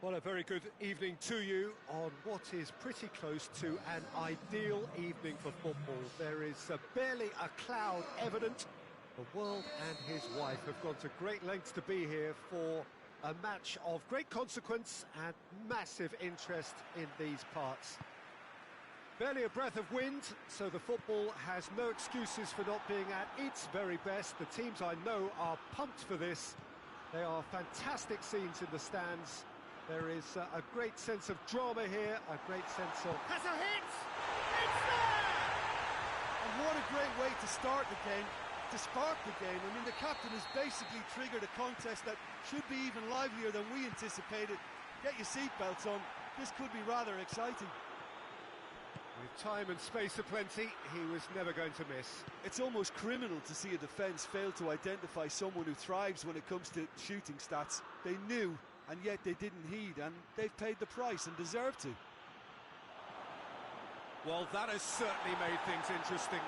Well, a very good evening to you on what is pretty close to an ideal evening for football. There is barely a cloud evident. The world and his wife have gone to great lengths to be here for a match of great consequence and massive interest in these parts. Barely a breath of wind, so the football has no excuses for not being at its very best. The teams I know are pumped for this. They are fantastic scenes in the stands. There is a great sense of drama here, a great sense of... Has a hit! It's there! And what a great way to start the game, to spark the game. I mean, the captain has basically triggered a contest that should be even livelier than we anticipated. Get your seatbelts on, this could be rather exciting. With time and space aplenty, he was never going to miss. It's almost criminal to see a defence fail to identify someone who thrives when it comes to shooting stats. They knew, and yet they didn't heed, and they've paid the price and deserve to. Well, that has certainly made things interesting.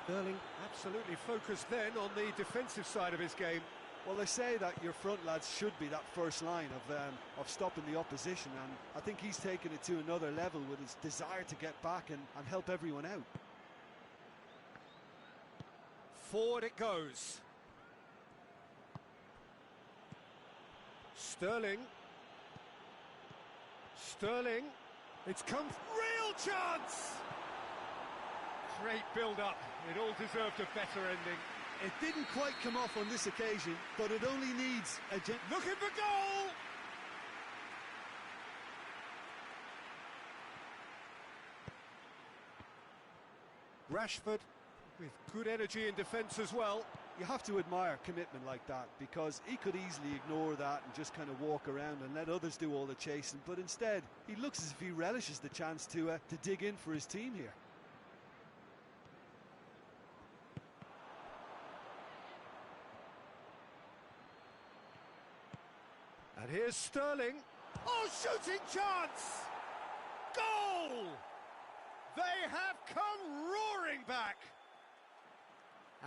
Sterling absolutely focused then on the defensive side of his game. Well, they say that your front lads should be that first line of stopping the opposition, and I think he's taken it to another level with his desire to get back and help everyone out. Forward it goes. Sterling. It's come... Real chance! Great build-up. It all deserved a better ending. It didn't quite come off on this occasion, but it only needs a... Looking for goal! Rashford with good energy in defence as well. You have to admire commitment like that, because he could easily ignore that and just kind of walk around and let others do all the chasing, but instead he looks as if he relishes the chance to dig in for his team here. And here's Sterling. Oh, shooting chance! Goal! They have come roaring back.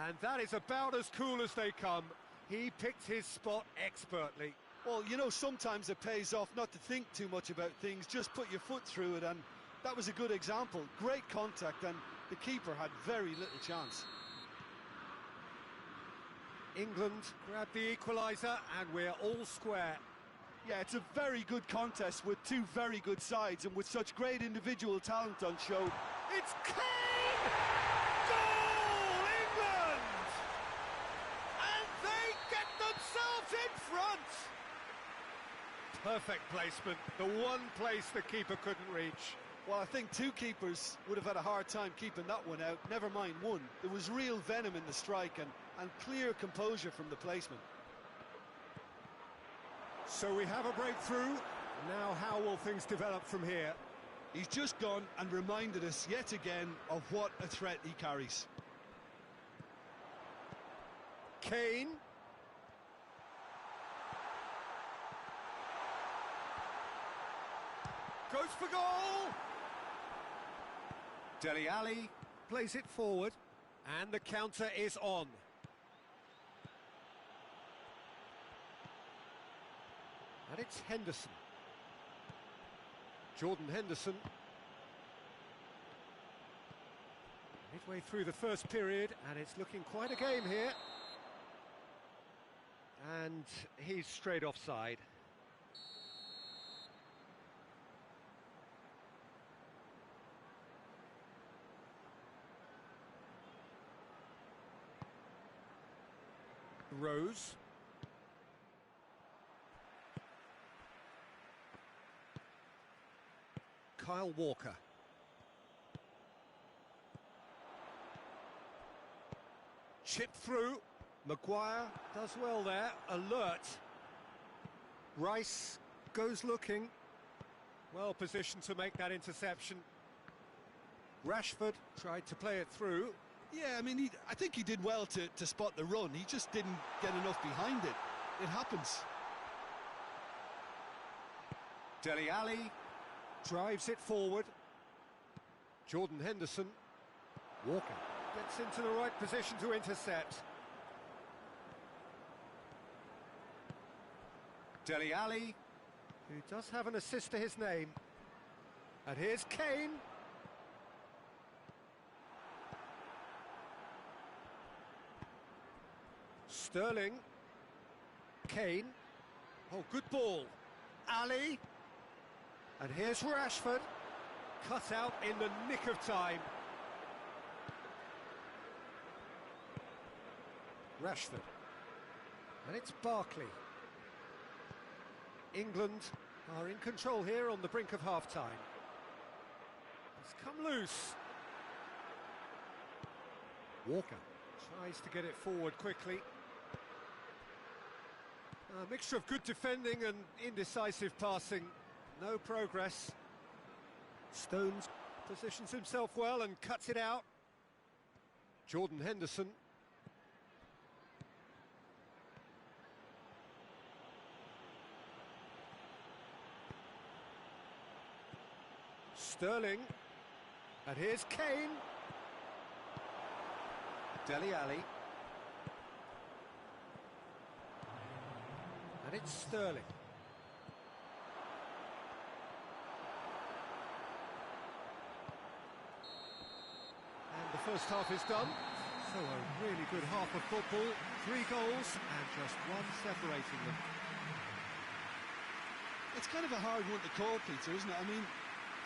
And that is about as cool as they come. He picked his spot expertly. Well, you know, sometimes it pays off not to think too much about things, just put your foot through it, and that was a good example. Great contact, and the keeper had very little chance. England grabbed the equaliser, and we're all square. Yeah, it's a very good contest with two very good sides, and with such great individual talent on show. It's Kane! Goal, England! And they get themselves in front! Perfect placement, the one place the keeper couldn't reach. Well, I think two keepers would have had a hard time keeping that one out, never mind one. There was real venom in the strike and clear composure from the placement. So we have a breakthrough. Now how will things develop from here? He's just gone and reminded us yet again of what a threat he carries. Kane. Goes for goal! Dele Alli plays it forward, and the counter is on. And it's Henderson. Jordan Henderson. Midway through the first period, and it's looking quite a game here. And he's straight offside. Rose. Kyle Walker. Chip through. Maguire does well there. Alert. Rice goes looking. Well positioned to make that interception. Rashford tried to play it through. Yeah, I mean, I think he did well to spot the run. He just didn't get enough behind it. It happens. Dele Alli drives it forward. Jordan Henderson. Walker gets into the right position to intercept. Dele Alli, who does have an assist to his name. And here's Kane. Sterling. Kane. Oh, good ball. Ali. And here's Rashford. Cut out in the nick of time. Rashford. And it's Barkley. England are in control here on the brink of half-time. It's come loose. Walker tries to get it forward quickly. A mixture of good defending and indecisive passing. No progress. Stones positions himself well and cuts it out. Jordan Henderson. Sterling. And here's Kane. Dele Alli. And it's Sterling. And the first half is done. So a really good half of football. 3 goals and just one separating them. It's kind of a hard one to call, Peter, isn't it? I mean,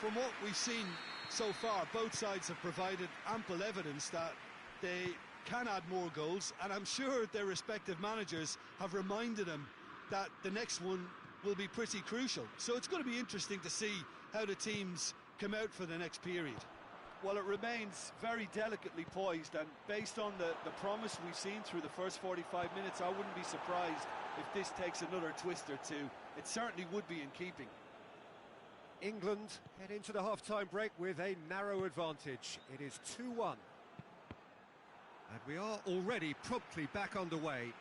from what we've seen so far, both sides have provided ample evidence that they can add more goals, and I'm sure their respective managers have reminded them that the next one will be pretty crucial. So it's going to be interesting to see how the teams come out for the next period. Well, it remains very delicately poised, and based on the promise we've seen through the first 45 minutes, I wouldn't be surprised if this takes another twist or two. It certainly would be in keeping. England head into the half-time break with a narrow advantage. It is 2-1. And we are already promptly back underway.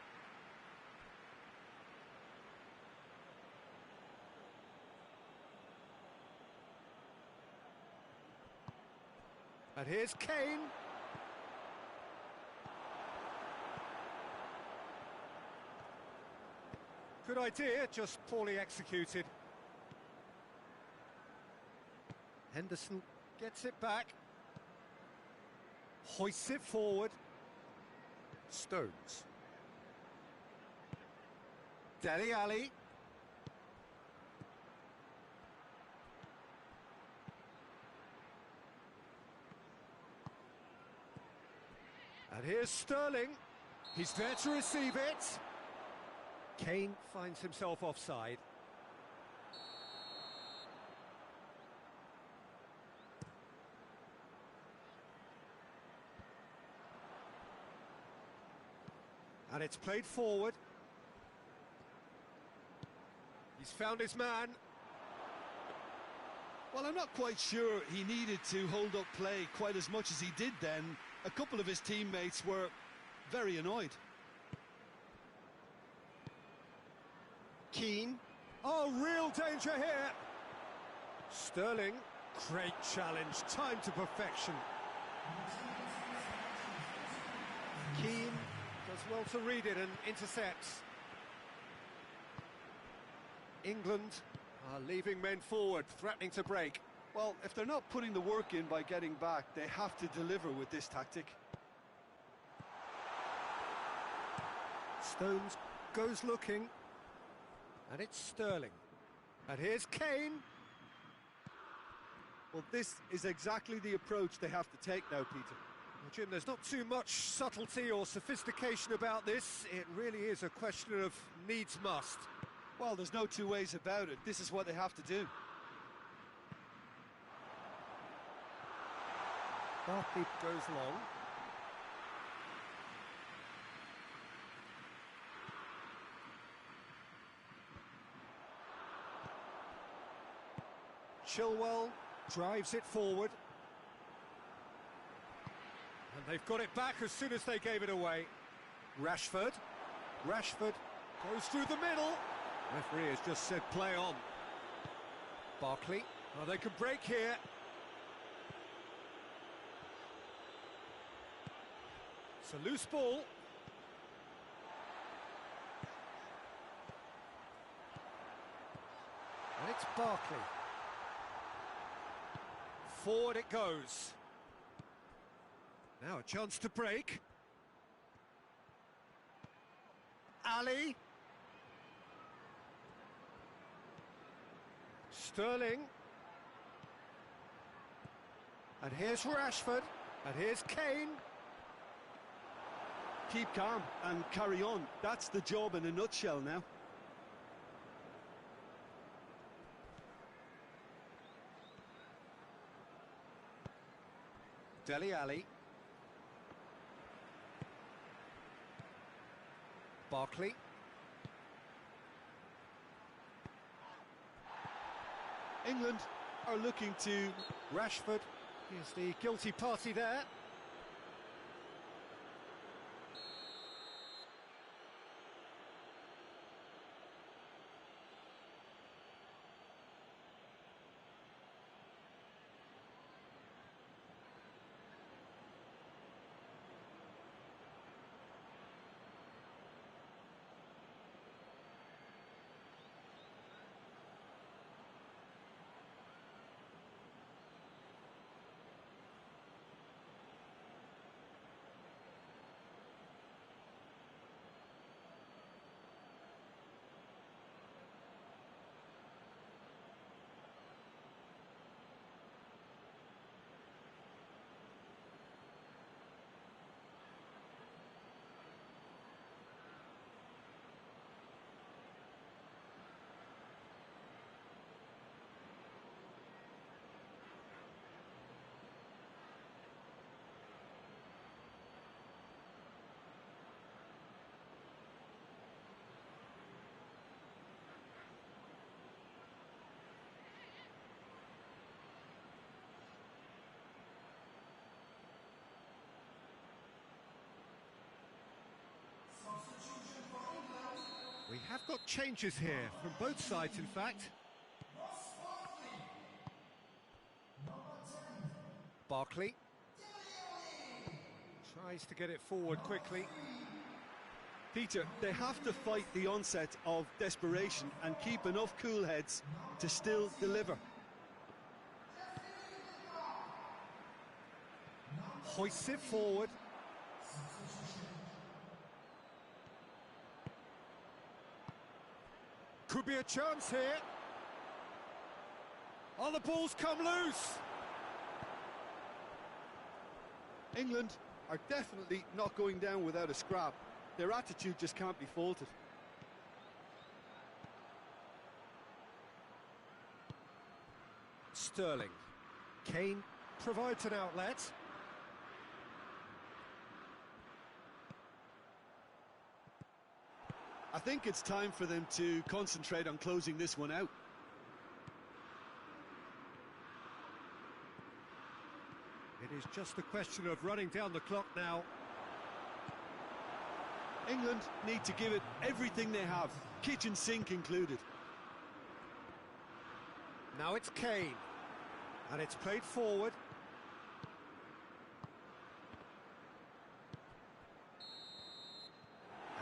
And here's Kane. Good idea, just poorly executed. Henderson gets it back. Hoists it forward. Stones. Dele Alli. And here's Sterling. He's there to receive it. Kane finds himself offside. And it's played forward. He's found his man. Well, I'm not quite sure he needed to hold up play quite as much as he did then. A couple of his teammates were very annoyed. Keane. Oh, real danger here. Sterling. Great challenge. Time to perfection. Keane does well to read it and intercepts. England are leaving men forward, threatening to break. Well, if they're not putting the work in by getting back, they have to deliver with this tactic. Stones goes looking. And it's Sterling. And here's Kane. Well, this is exactly the approach they have to take now, Peter. Well, Jim, there's not too much subtlety or sophistication about this. It really is a question of needs must. Well, there's no two ways about it. This is what they have to do. Barkley goes long. Chilwell drives it forward. And they've got it back as soon as they gave it away. Rashford. Rashford goes through the middle. Referee has just said play on. Barkley. Oh, they can break here. It's a loose ball. Barkley. Forward it goes. Now a chance to break. Ali. Sterling. And here's Rashford. And here's Kane. Keep calm and carry on. That's the job in a nutshell now. Dele Alli. Barkley. England are looking to... Rashford is the guilty party there. We have got changes here, from both sides in fact. Barkley tries to get it forward quickly. Peter, they have to fight the onset of desperation and keep enough cool heads to still deliver. Hoists it forward. Could be a chance here. Oh, the ball's come loose. England are definitely not going down without a scrap. Their attitude just can't be faulted. Sterling. Kane provides an outlet. I think it's time for them to concentrate on closing this one out. It is just a question of running down the clock now. England need to give it everything they have, kitchen sink included. Now it's Kane. And it's played forward.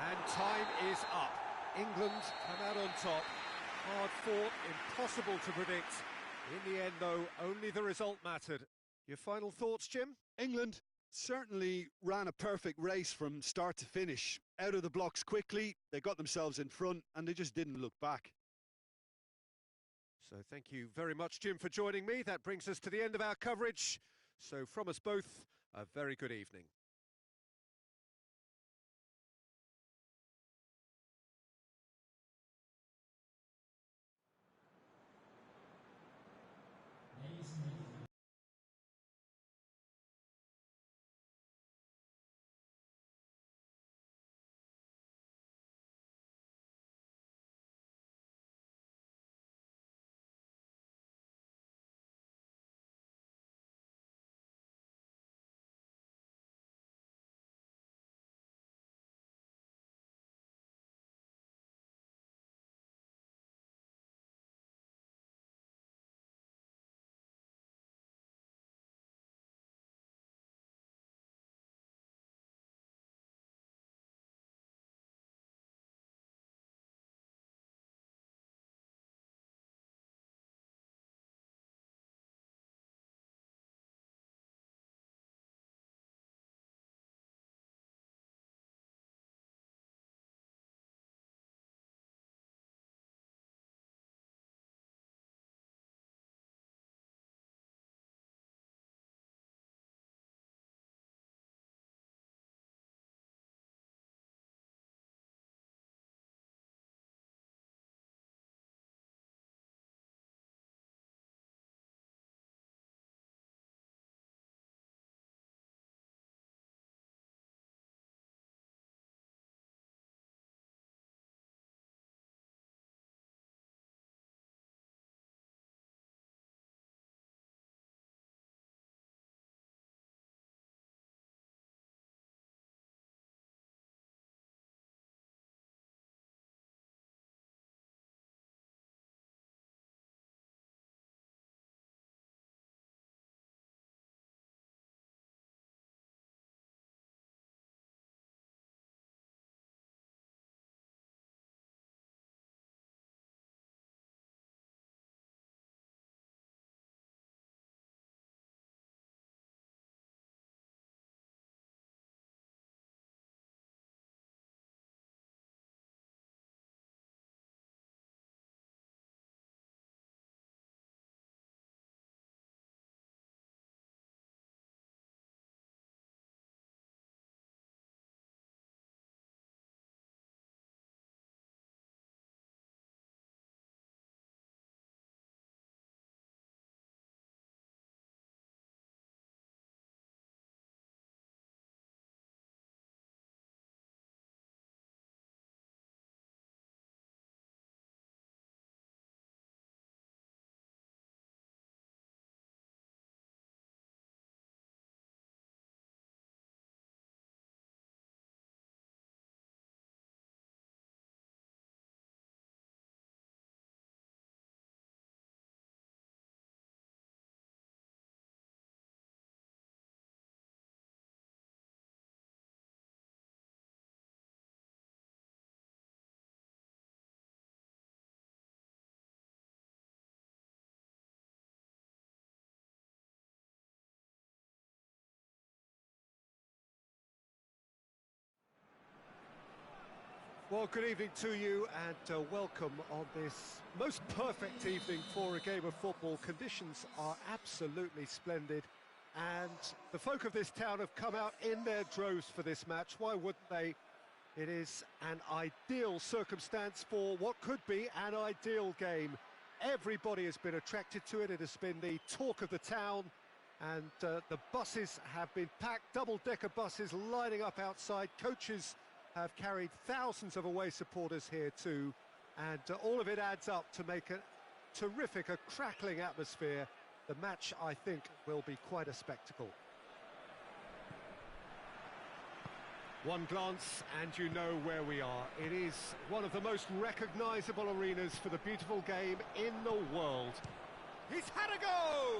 And time is up. England come out on top. Hard fought, impossible to predict. In the end, though, only the result mattered. Your final thoughts, Jim? England certainly ran a perfect race from start to finish. Out of the blocks quickly, they got themselves in front, and they just didn't look back. So thank you very much, Jim, for joining me. That brings us to the end of our coverage. So from us both, a very good evening. Well, good evening to you and welcome on this most perfect evening for a game of football. Conditions are absolutely splendid and the folk of this town have come out in their droves for this match. Why wouldn't they? It is an ideal circumstance for what could be an ideal game. Everybody has been attracted to it. It has been the talk of the town and the buses have been packed, double-decker buses lining up outside. Coaches have carried thousands of away supporters here too, and all of it adds up to make a terrific, a crackling atmosphere. The match, I think, will be quite a spectacle. One glance and you know where we are. It is one of the most recognisable arenas for the beautiful game in the world. He's had a go!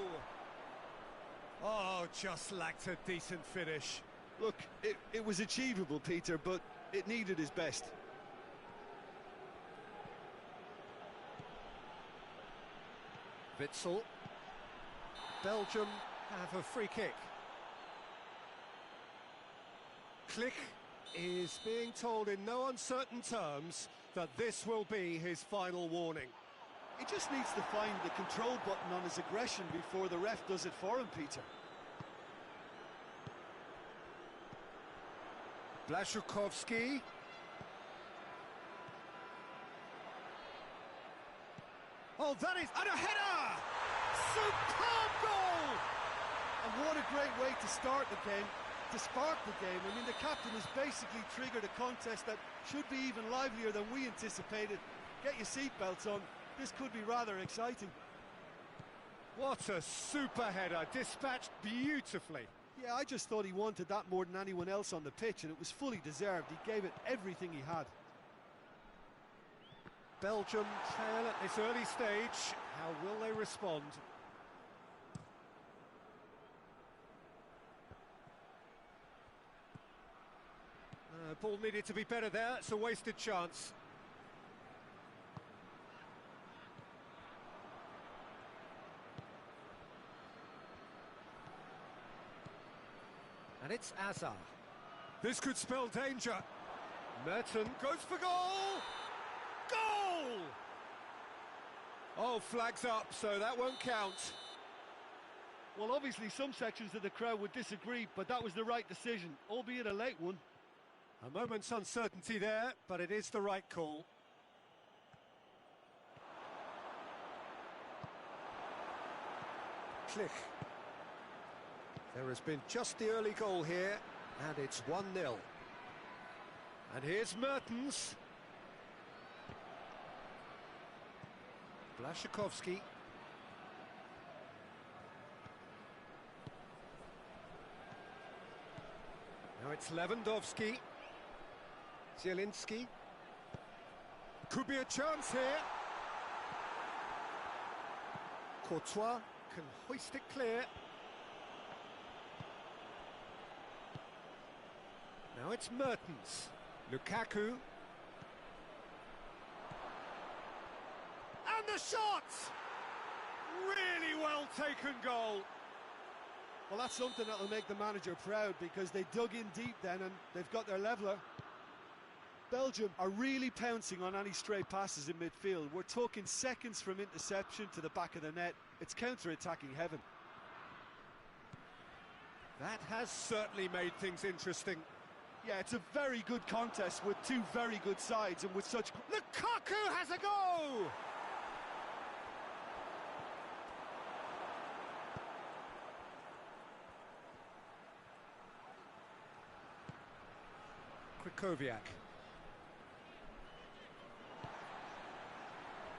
Oh, just lacked a decent finish. Look, it was achievable, Peter, but it needed his best. Witsel. Belgium have a free kick. Klick is being told in no uncertain terms that this will be his final warning. He just needs to find the control button on his aggression before the ref does it for him, Peter. Blaszczykowski. Oh, that is... and a header! Superb goal! And what a great way to start the game, to spark the game. I mean, the captain has basically triggered a contest that should be even livelier than we anticipated. Get your seatbelts on. This could be rather exciting. What a super header, dispatched beautifully. Yeah, I just thought he wanted that more than anyone else on the pitch, and it was fully deserved. He gave it everything he had. Belgium trail at this early stage. How will they respond? Ball needed to be better there. It's a wasted chance. And it's Azar. This could spell danger. Merton goes for goal! Goal! Oh, flags up, so that won't count. Well, obviously some sections of the crowd would disagree, but that was the right decision, albeit a late one. A moment's uncertainty there, but it is the right call. Klick. There has been just the early goal here, and it's 1-0. And here's Mertens. Blaszczykowski. Now it's Lewandowski. Zielinski. Could be a chance here. Courtois can hoist it clear. Now it's Mertens. Lukaku. And the shot! Really well taken goal. Well, that's something that'll make the manager proud, because they dug in deep then and they've got their leveller. Belgium are really pouncing on any stray passes in midfield. We're talking seconds from interception to the back of the net. It's counter-attacking heaven. That has certainly made things interesting. Yeah, it's a very good contest with two very good sides and with such... Lukaku has a go! Krychowiak.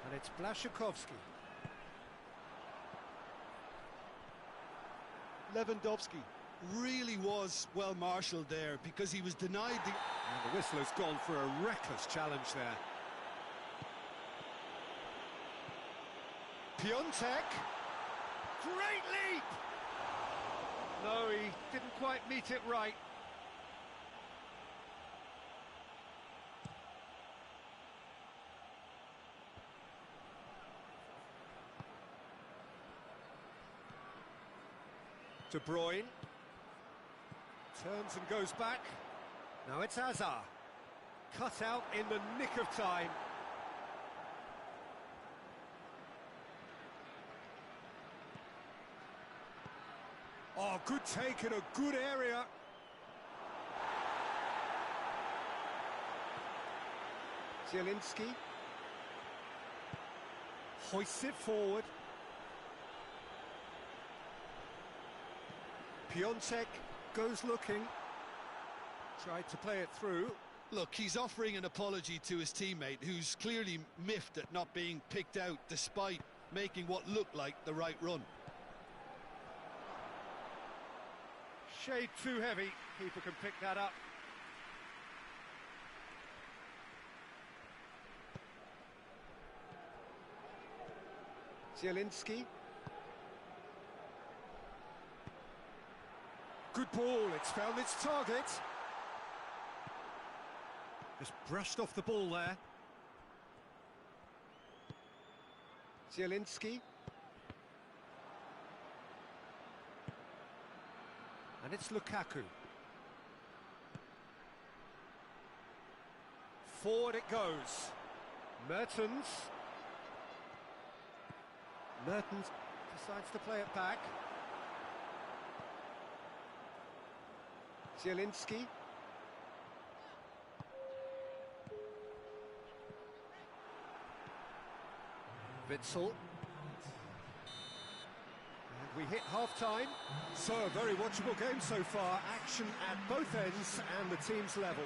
And it's Blaszczykowski. Lewandowski really was well marshalled there, because he was denied the... And the whistle has gone for a reckless challenge there. Piontek. Great leap! No, he didn't quite meet it right. De Bruyne. Turns and goes back. Now it's Hazard. Cut out in the nick of time. Oh, good take in a good area. Zielinski hoists it forward. Piontek goes looking. Tried to play it through. Look, he's offering an apology to his teammate, who's clearly miffed at not being picked out despite making what looked like the right run. Shade too heavy. Keeper can pick that up. Zielinski. Good ball, it's found its target. Just brushed off the ball there. Zielinski. And it's Lukaku. Forward it goes. Mertens. Mertens decides to play it back. Zielinski. Witsel. And we hit half-time. So, a very watchable game so far. Action at both ends and the team's level.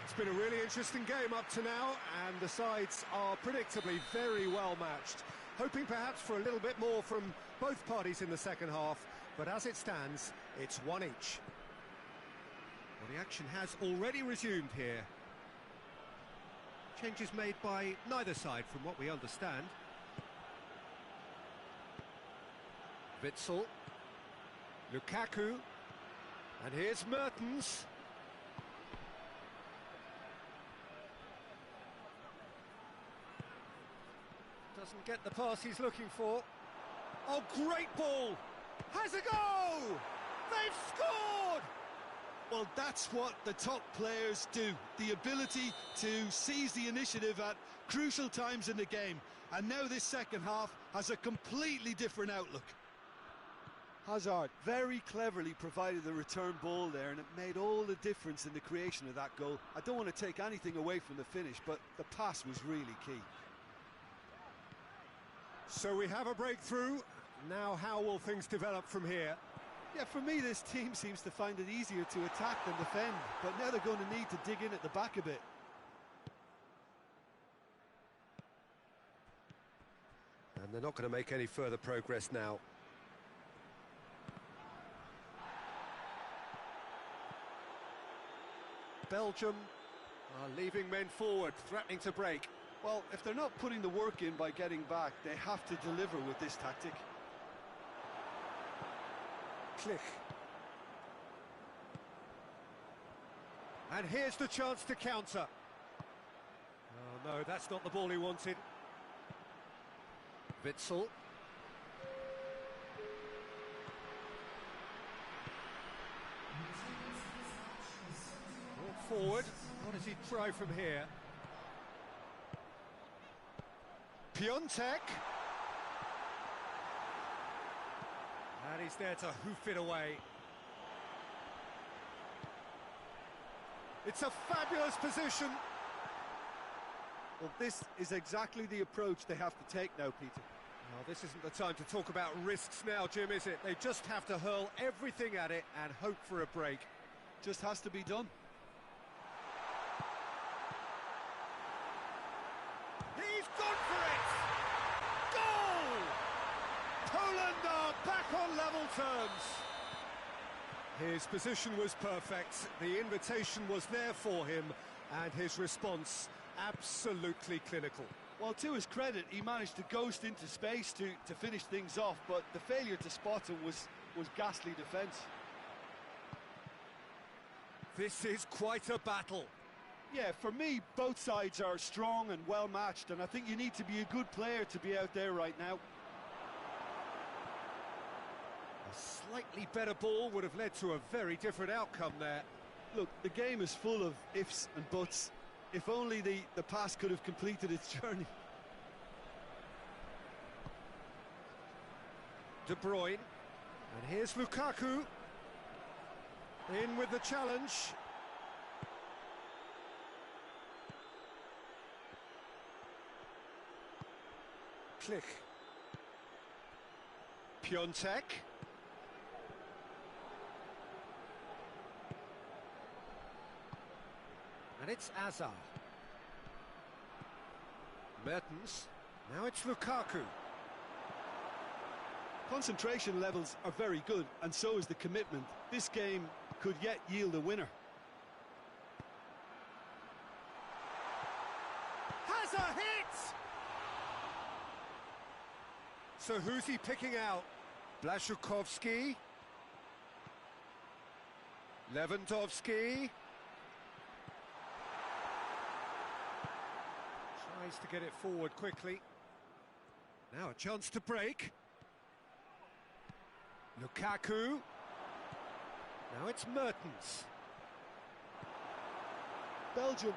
It's been a really interesting game up to now, and the sides are predictably very well matched. Hoping perhaps for a little bit more from both parties in the second half, but as it stands, it's one each. Well, the action has already resumed here. Changes made by neither side, from what we understand. Witsel. Lukaku. And here's Mertens. Doesn't get the pass he's looking for. Oh, great ball! Has a go! They've scored! Well, that's what the top players do. The ability to seize the initiative at crucial times in the game. And now this second half has a completely different outlook. Hazard very cleverly provided the return ball there, and it made all the difference in the creation of that goal. I don't want to take anything away from the finish, but the pass was really key. So we have a breakthrough. Now how will things develop from here? Yeah, for me, this team seems to find it easier to attack than defend, but now they're going to need to dig in at the back a bit. And they're not going to make any further progress now. Belgium are leaving men forward, threatening to break. Well, if they're not putting the work in by getting back, they have to deliver with this tactic. Klich. And here's the chance to counter. Oh no, that's not the ball he wanted. Witsel. Walk forward. What does he try from here? Piontek. And he's there to hoof it away. It's a fabulous position. Well, this is exactly the approach they have to take now, Peter. Well, this isn't the time to talk about risks now, Jim, is it? They just have to hurl everything at it and hope for a break. Just has to be done. He's gone for it! Goal! Poland are back on level terms. His position was perfect, the invitation was there for him, and his response absolutely clinical. Well, to his credit, he managed to ghost into space to finish things off, but the failure to spot him was ghastly defence. This is quite a battle. Yeah, for me, both sides are strong and well matched, and I think you need to be a good player to be out there right now. A slightly better ball would have led to a very different outcome there. Look, the game is full of ifs and buts. If only the pass could have completed its journey. De Bruyne, and here's Lukaku, in with the challenge. Click. Piontek. And it's Azar. Mertens. Now it's Lukaku. Concentration levels are very good, and so is the commitment. This game could yet yield a winner. Has a hit! So who's he picking out? Blaszczykowski. Lewandowski. Tries to get it forward quickly. Now a chance to break. Lukaku. Now it's Mertens. Belgium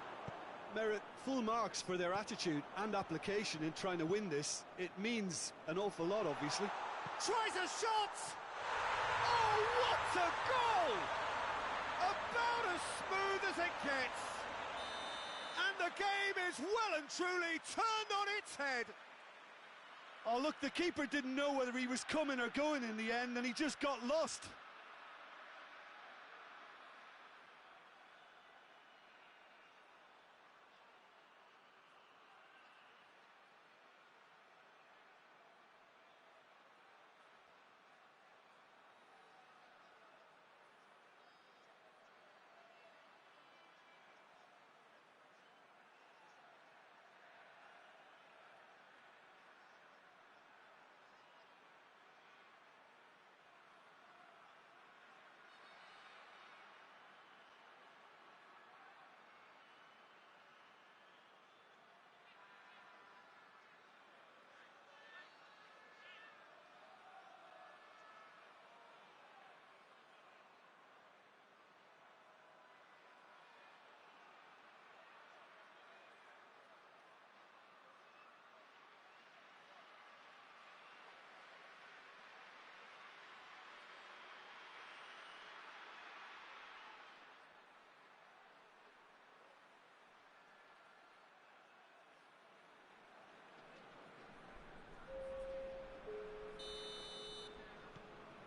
merit full marks for their attitude and application in trying to win this. It means an awful lot, obviously. Tries a shot! Oh, what a goal! About as smooth as it gets. And the game is well and truly turned on its head. Oh, look, the keeper didn't know whether he was coming or going in the end, and he just got lost.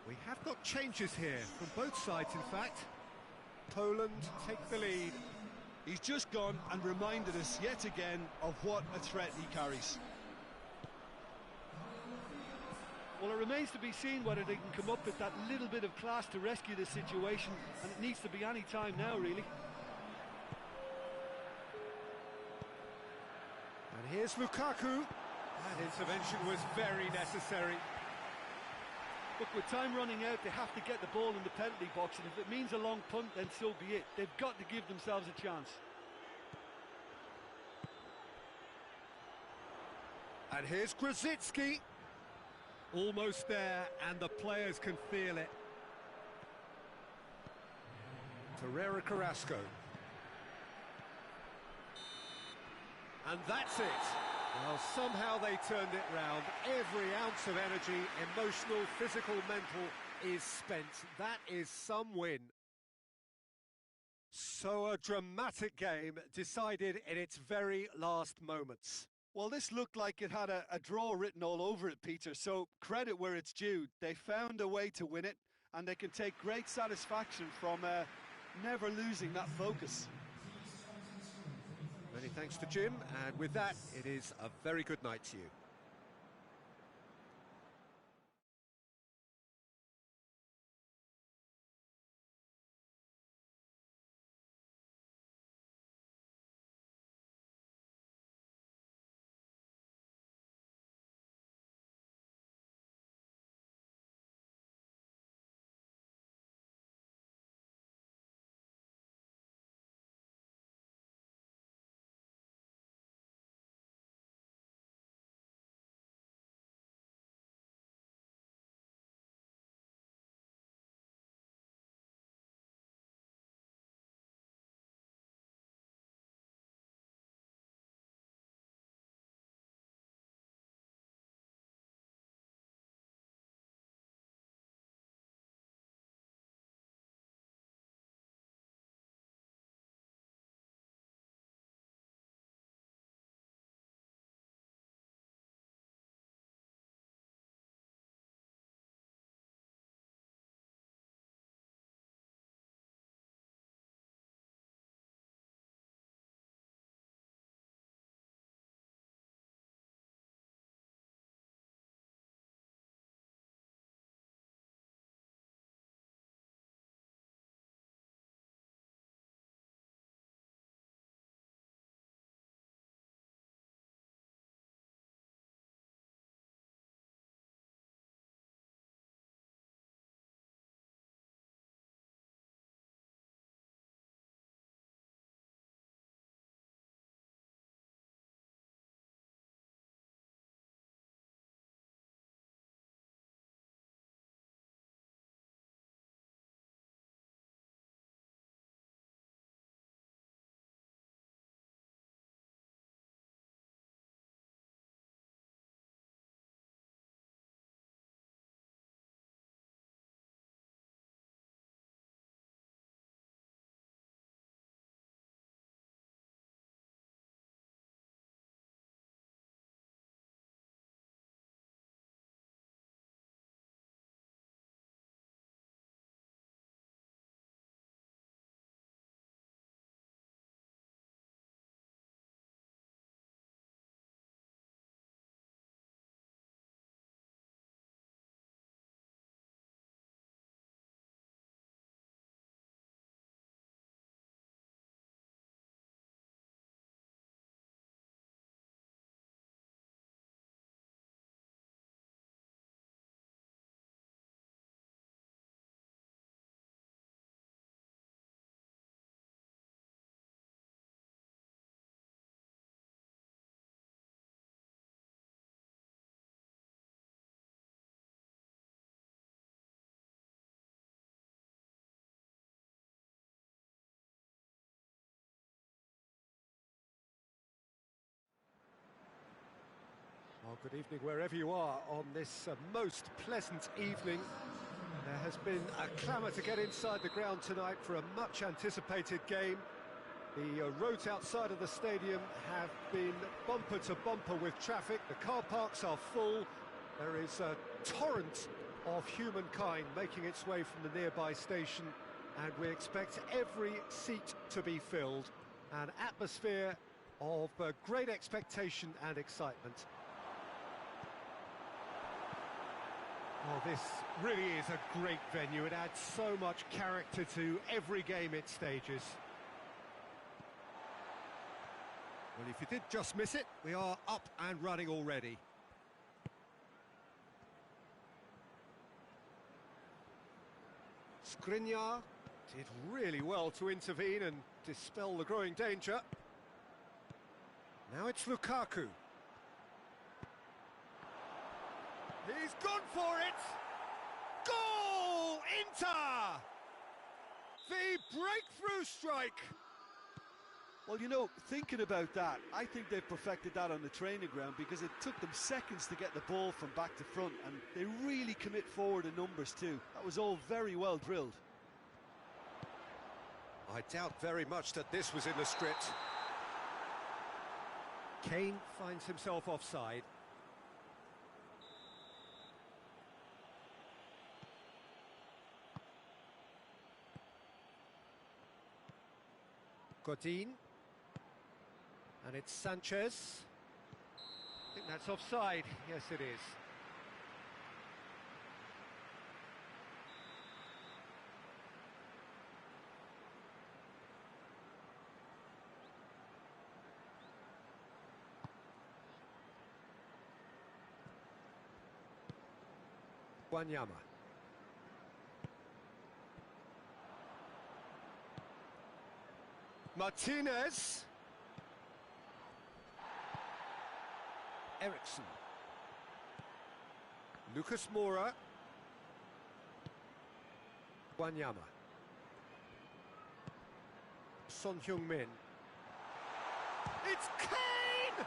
We have got changes here from both sides, in fact. Poland take the lead. He's just gone and reminded us yet again of what a threat he carries. Well, it remains to be seen whether they can come up with that little bit of class to rescue the situation, and it needs to be any time now, really. And here's Lukaku. That intervention was very necessary. Look, with time running out, they have to get the ball in the penalty box, and if it means a long punt, then so be it. They've got to give themselves a chance. And here's Grosicki. Almost there, and the players can feel it. Torreira Carrasco. And that's it. Well, somehow they turned it round. Every ounce of energy, emotional, physical, mental, is spent. That is some win. So a dramatic game decided in its very last moments. Well, this looked like it had a draw written all over it, Peter, so credit where it's due. They found a way to win it, and they can take great satisfaction from never losing that focus. Many thanks to Jim, and with that, it is a very good night to you. Good evening wherever you are on this most pleasant evening. There has been a clamour to get inside the ground tonight for a much-anticipated game. The roads outside of the stadium have been bumper to bumper with traffic. The car parks are full. There is a torrent of humankind making its way from the nearby station, and we expect every seat to be filled. An atmosphere of great expectation and excitement. Oh, this really is a great venue. It adds so much character to every game it stages. Well, if you did just miss it, we are up and running already. Skriniar did really well to intervene and dispel the growing danger. Now it's Lukaku. He's gone for it! Goal! Inter! The breakthrough strike! Well, you know, thinking about that, I think they've perfected that on the training ground, because it took them seconds to get the ball from back to front, and they really commit forward in numbers too. That was all very well drilled. I doubt very much that this was in the script. Kane finds himself offside. Godin. And it's Sanchez. I think that's offside. Yes, it is. Wanyama. Martinez. Eriksson. Lucas Moura. Wanyama. Son Heung-min. It's Kane!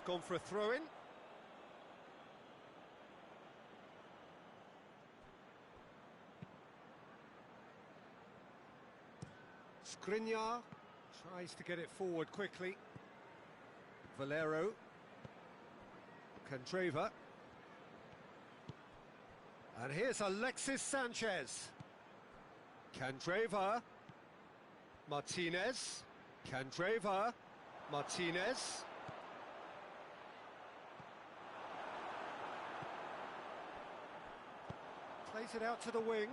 Gone for a throw-in. Skriniar tries to get it forward quickly. Valero. Candreva. And here's Alexis Sanchez. Candreva. Martinez. Candreva. Martinez. Plays it out to the wing.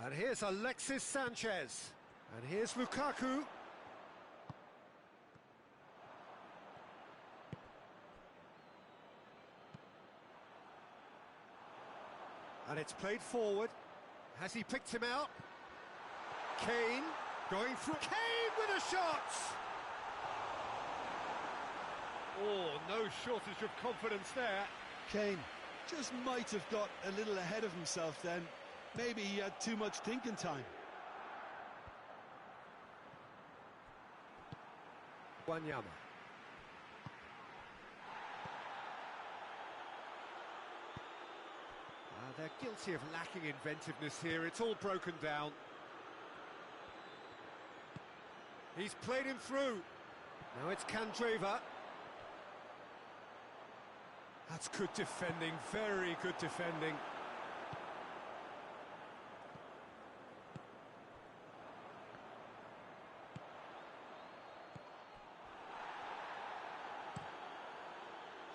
And here's Alexis Sanchez. And here's Lukaku. And it's played forward. Has he picked him out? Kane going through. Kane with a shot! Oh, no shortage of confidence there. Kane just might have got a little ahead of himself then. Maybe he had too much thinking time. Wanyama. They're guilty of lacking inventiveness here. It's all broken down. He's played him through. Now it's Candreva. That's good defending, very good defending.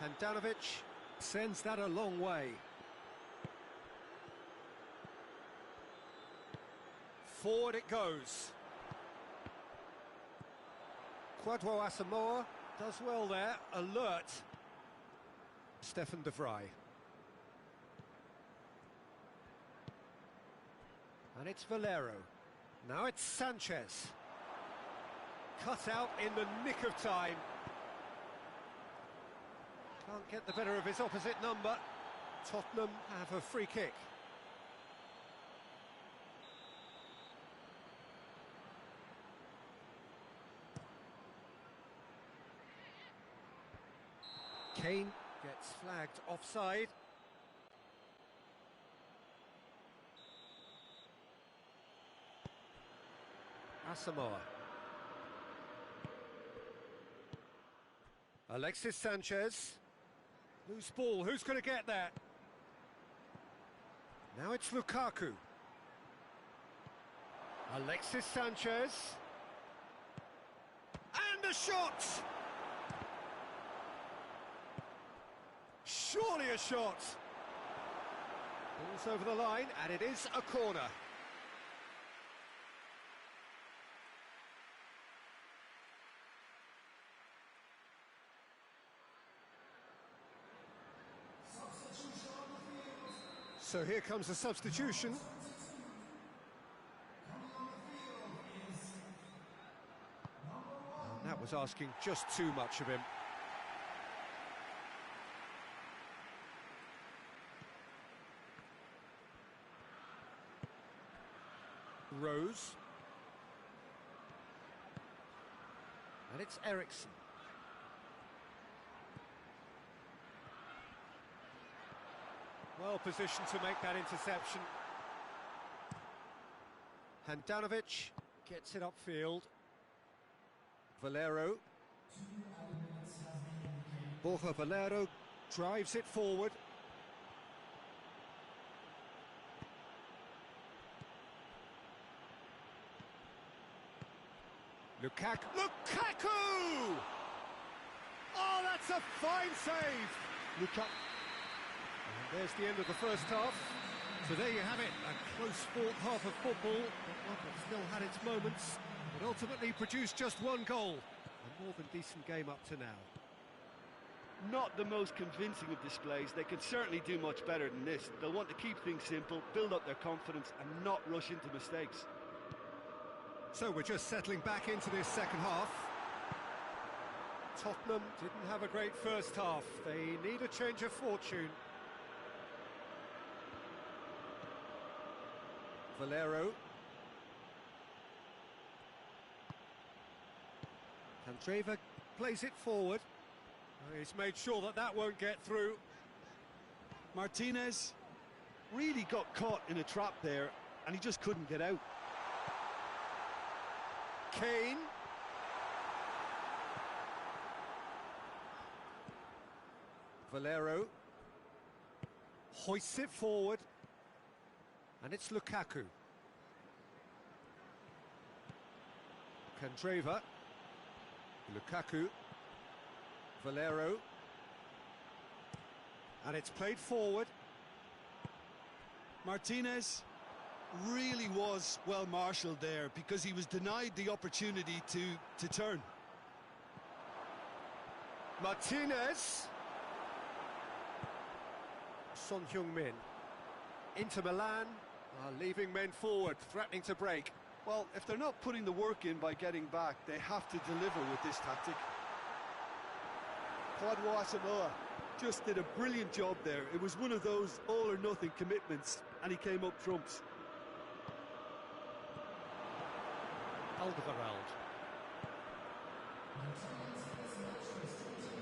Handanovic sends that a long way. Forward it goes. Kwadwo Asamoah does well there, alert. Stefan de Vrij. And it's Valero. Now it's Sanchez. Cut out in the nick of time. Can't get the better of his opposite number. Tottenham have a free kick. Kane gets flagged offside. Asamoah. Alexis Sanchez. Loose ball, who's going to get that? Now it's Lukaku. Alexis Sanchez. And a shot! Surely a shot! Ball's over the line, and it is a corner. So here comes the substitution. And that was asking just too much of him. Rose. And it's Eriksson. Well positioned to make that interception. Handanovic gets it upfield. Valero. Borja Valero drives it forward. Lukaku! Oh, that's a fine save! Lukaku. And there's the end of the first half. So there you have it, a close-fought half of football, but one that still had its moments, but ultimately produced just one goal. A more than decent game up to now. Not the most convincing of displays. They could certainly do much better than this. They'll want to keep things simple, build up their confidence, and not rush into mistakes. So we're just settling back into this second half. Tottenham didn't have a great first half. They need a change of fortune. Valero. Candreva plays it forward. He's made sure that that won't get through. Martinez really got caught in a trap there, and he just couldn't get out. Kane. Valero hoists it forward, and it's Lukaku. Candreva. Lukaku. Valero. And it's played forward. Martinez really was well marshalled there because he was denied the opportunity to turn. Martinez. Son Heung-min. Inter Milan are leaving men forward, threatening to break. Well, if they're not putting the work in by getting back, they have to deliver with this tactic. Kwadwo Asamoah just did a brilliant job there. It was one of those all-or-nothing commitments, and he came up trumps. Alderweireld.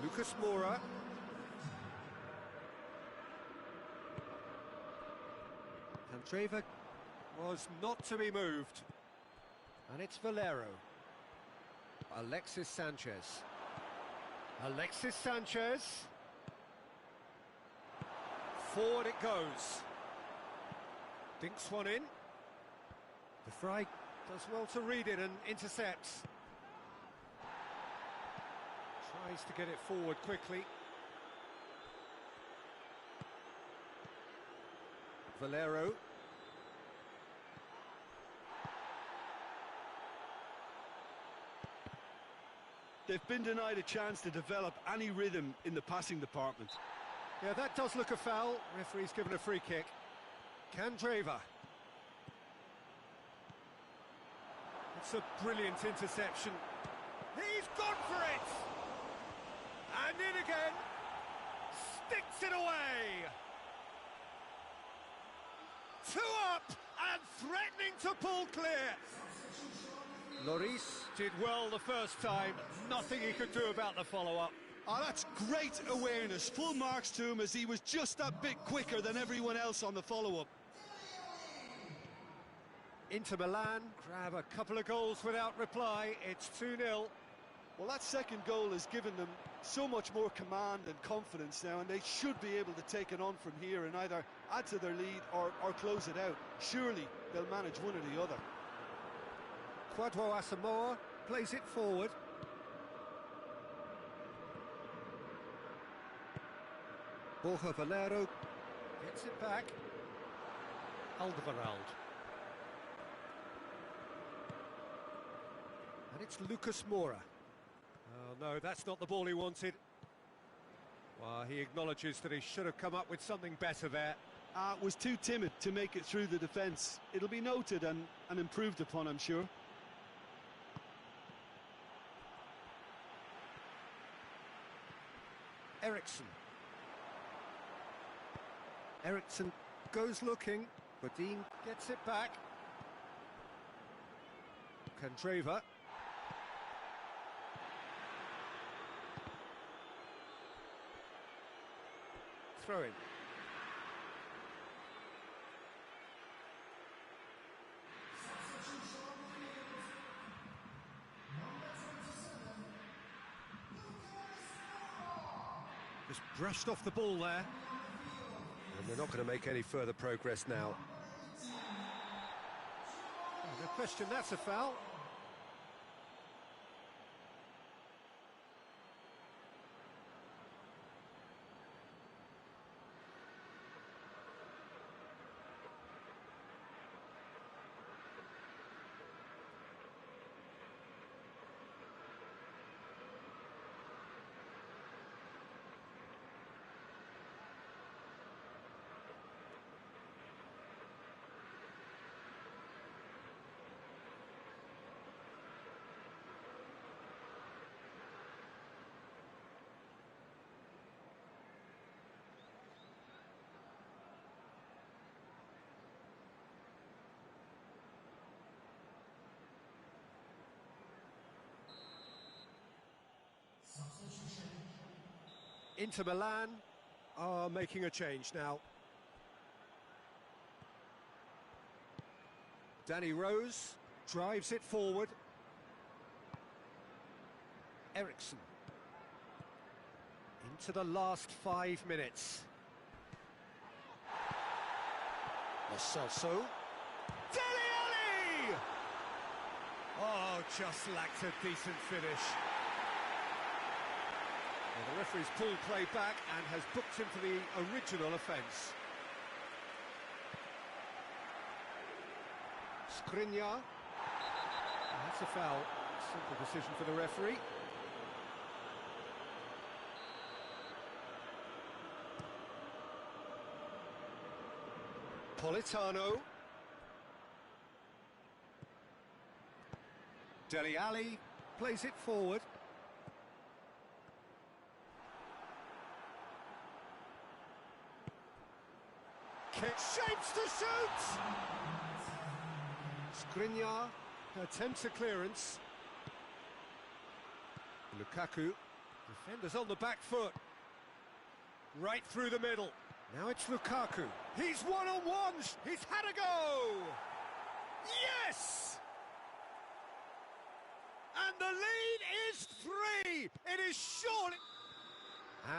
Lucas Moura. Candreva was not to be moved. And it's Valero. Alexis Sanchez. Alexis Sanchez. Forward it goes. Dinks one in. De Vrij does well to read it and intercepts. Tries to get it forward quickly. Valero. They've been denied a chance to develop any rhythm in the passing department. Yeah, that does look a foul. Referee's given a free kick. Candreva. It's a brilliant interception. He's gone for it! And in again. Sticks it away! 2 up and threatening to pull clear. Lloris did well the first time. Nothing he could do about the follow-up. Oh, that's great awareness. Full marks to him as he was just that bit quicker than everyone else on the follow-up. Inter Milan grab a couple of goals without reply. It's 2-0. Well, that second goal has given them so much more command and confidence now, and they should be able to take it on from here and either add to their lead or close it out. Surely they'll manage one or the other. Kwadwo Asamoah plays it forward. Borja Valero gets it back. Alderweireld. And it's Lucas Moura. Oh no, that's not the ball he wanted. Well, he acknowledges that he should have come up with something better there. Was too timid to make it through the defence. It'll be noted and improved upon, I'm sure. Eriksson. Eriksson goes looking. Bodin gets it back. Candreva. Throw in. Just brushed off the ball there. And they're not going to make any further progress now. No question, that's a foul. Inter Milan are making a change now. Danny Rose drives it forward. Eriksson. Into the last 5 minutes. Lo Celso. Dele Alli! Oh, just lacked a decent finish. Well, the referee's pulled play back and has booked him for the original offence. Skriniar. That's a foul. Simple decision for the referee. Politano. Dele Alli plays it forward. Kick shapes to shoot! Skriniar attempts a clearance. Lukaku, defenders on the back foot. Right through the middle. Now it's Lukaku. He's one-on-ones! He's had a go! Yes! And the lead is 3! It is surely...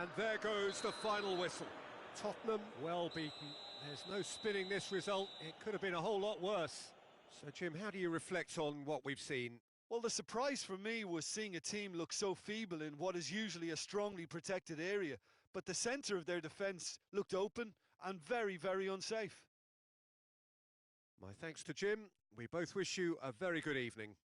And there goes the final whistle. Tottenham well beaten. There's no spinning this result. It could have been a whole lot worse. So, Jim, how do you reflect on what we've seen? Well, the surprise for me was seeing a team look so feeble in what is usually a strongly protected area. But the centre of their defence looked open and very, very unsafe. My thanks to Jim. We both wish you a very good evening.